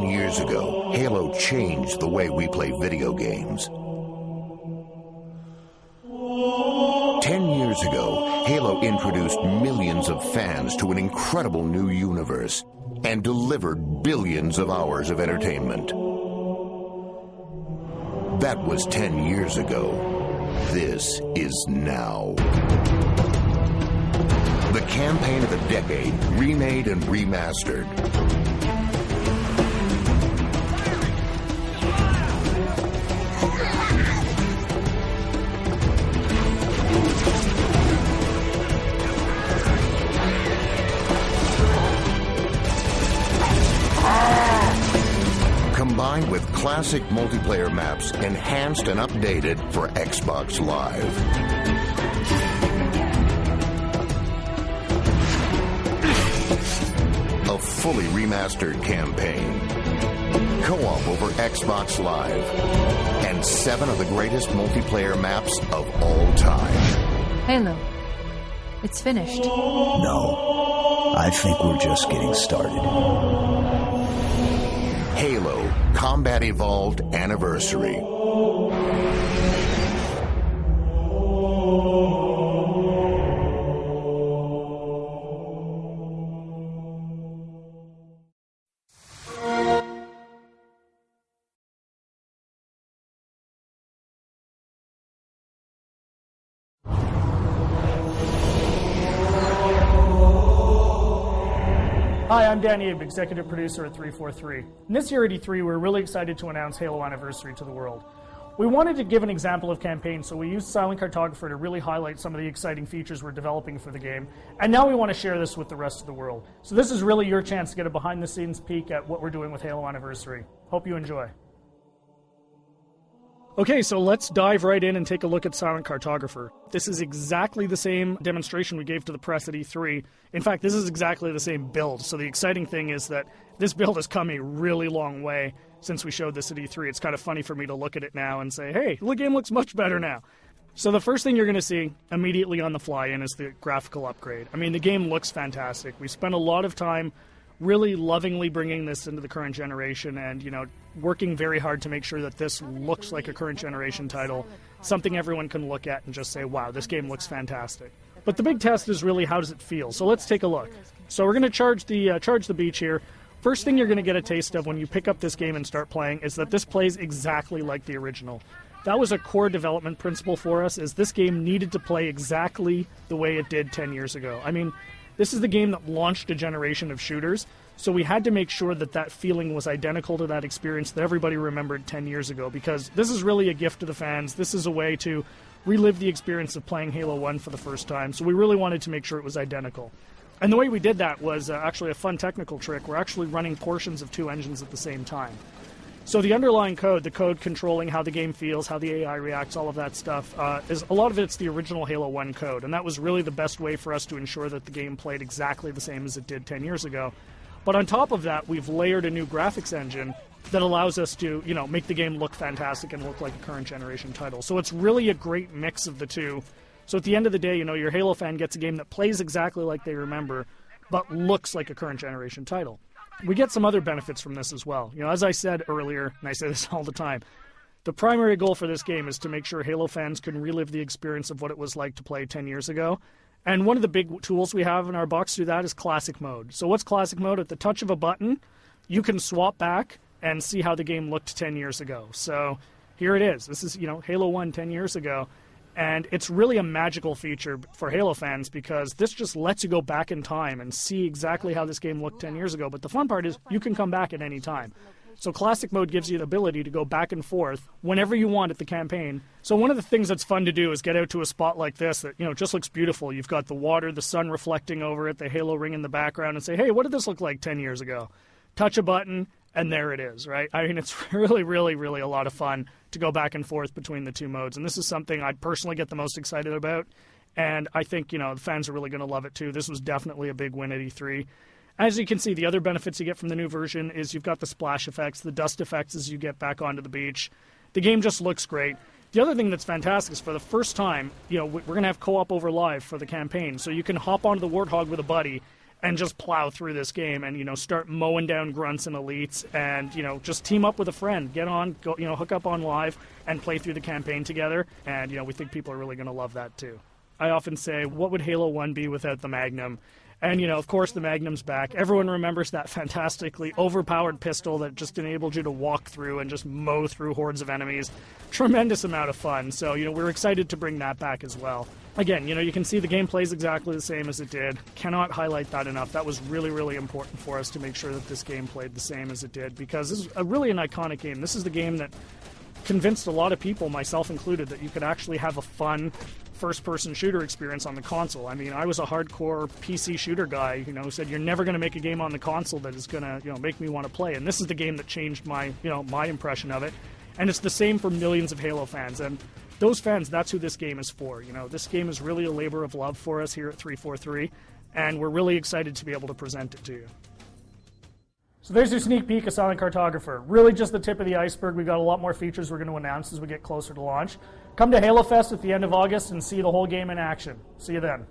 Years ago, Halo changed the way we play video games. 10 years ago, Halo introduced millions of fans to an incredible new universe and delivered billions of hours of entertainment. That was 10 years ago. This is now. The campaign of the decade, remade and remastered. Combined with classic multiplayer maps, enhanced and updated for Xbox Live. A fully remastered campaign. Co-op over Xbox Live. And 7 of the greatest multiplayer maps of all time. Halo. It's finished. No. I think we're just getting started. Halo Combat Evolved Anniversary. Hi, I'm Danny Abe, executive producer at 343. And this year at E3, we're really excited to announce Halo Anniversary to the world. We wanted to give an example of campaign, so we used Silent Cartographer to really highlight some of the exciting features we're developing for the game. And now we want to share this with the rest of the world. So this is really your chance to get a behind-the-scenes peek at what we're doing with Halo Anniversary. Hope you enjoy. Okay, so let's dive right in and take a look at Silent Cartographer. This is exactly the same demonstration we gave to the press at E3. In fact, this is exactly the same build. So the exciting thing is that this build has come a really long way since we showed this at E3. It's kind of funny for me to look at it now and say, hey, the game looks much better now. So the first thing you're going to see immediately on the fly-in is the graphical upgrade. I mean, the game looks fantastic. We spent a lot of time really lovingly bringing this into the current generation and, you know, working very hard to make sure that this looks like a current generation title, something everyone can look at and just say, wow, this game looks fantastic. But the big test is really, how does it feel? So let's take a look. So we're going to charge the beach here. First thing you're going to get a taste of when you pick up this game and start playing is that this plays exactly like the original. That was a core development principle for us, is this game needed to play exactly the way it did 10 years ago. I mean, this is the game that launched a generation of shooters, so we had to make sure that that feeling was identical to that experience that everybody remembered 10 years ago, because this is really a gift to the fans. This is a way to relive the experience of playing Halo 1 for the first time, so we really wanted to make sure it was identical. And the way we did that was actually a fun technical trick. We're actually running portions of 2 engines at the same time. So the underlying code, the code controlling how the game feels, how the AI reacts, all of that stuff, is a lot of it's the original Halo 1 code, and that was really the best way for us to ensure that the game played exactly the same as it did 10 years ago. But on top of that, we've layered a new graphics engine that allows us to, you know, make the game look fantastic and look like a current generation title. So it's really a great mix of the two. So at the end of the day, you know, your Halo fan gets a game that plays exactly like they remember, but looks like a current generation title. We get some other benefits from this as well. You know, as I said earlier, and I say this all the time, the primary goal for this game is to make sure Halo fans can relive the experience of what it was like to play 10 years ago. And one of the big tools we have in our box to do that is Classic Mode. So what's Classic Mode? At the touch of a button, you can swap back and see how the game looked 10 years ago. So here it is. This is, you know, Halo 1 10 years ago. And it's really a magical feature for Halo fans because this just lets you go back in time and see exactly how this game looked 10 years ago. But the fun part is you can come back at any time. So Classic Mode gives you the ability to go back and forth whenever you want at the campaign. So one of the things that's fun to do is get out to a spot like this that, you know, just looks beautiful. You've got the water, the sun reflecting over it, the Halo ring in the background, and say, hey, what did this look like 10 years ago? Touch a button, and there it is, right? I mean, it's really, really, really a lot of fun to go back and forth between the two modes. And this is something I'd personally get the most excited about. And I think, you know, the fans are really going to love it too. This was definitely a big win at E3. As you can see, the other benefits you get from the new version is you've got the splash effects, the dust effects as you get back onto the beach. The game just looks great. The other thing that's fantastic is for the first time, we're going to have co-op over live for the campaign. So you can hop onto the Warthog with a buddy and just plow through this game and, start mowing down grunts and elites and, just team up with a friend. Get on, go, hook up on live and play through the campaign together. And, we think people are really going to love that too. I often say, what would Halo 1 be without the Magnum? And, of course, the Magnum's back. Everyone remembers that fantastically overpowered pistol that just enabled you to walk through and just mow through hordes of enemies. Tremendous amount of fun. So, we're excited to bring that back as well. Again, you can see the game plays exactly the same as it did. Cannot highlight that enough. That was really, really important for us to make sure that this game played the same as it did, because this is really an iconic game. This is the game that convinced a lot of people, myself included, that you could actually have a fun first-person shooter experience on the console. I mean, I was a hardcore PC shooter guy, who said you're never going to make a game on the console that is going to, make me want to play. And this is the game that changed my, my impression of it. And it's the same for millions of Halo fans. And those fans, that's who this game is for. This game is really a labor of love for us here at 343, and we're really excited to be able to present it to you. So there's your sneak peek of Silent Cartographer. Really just the tip of the iceberg. We've got a lot more features we're going to announce as we get closer to launch. Come to Halo Fest at the end of August and see the whole game in action. See you then.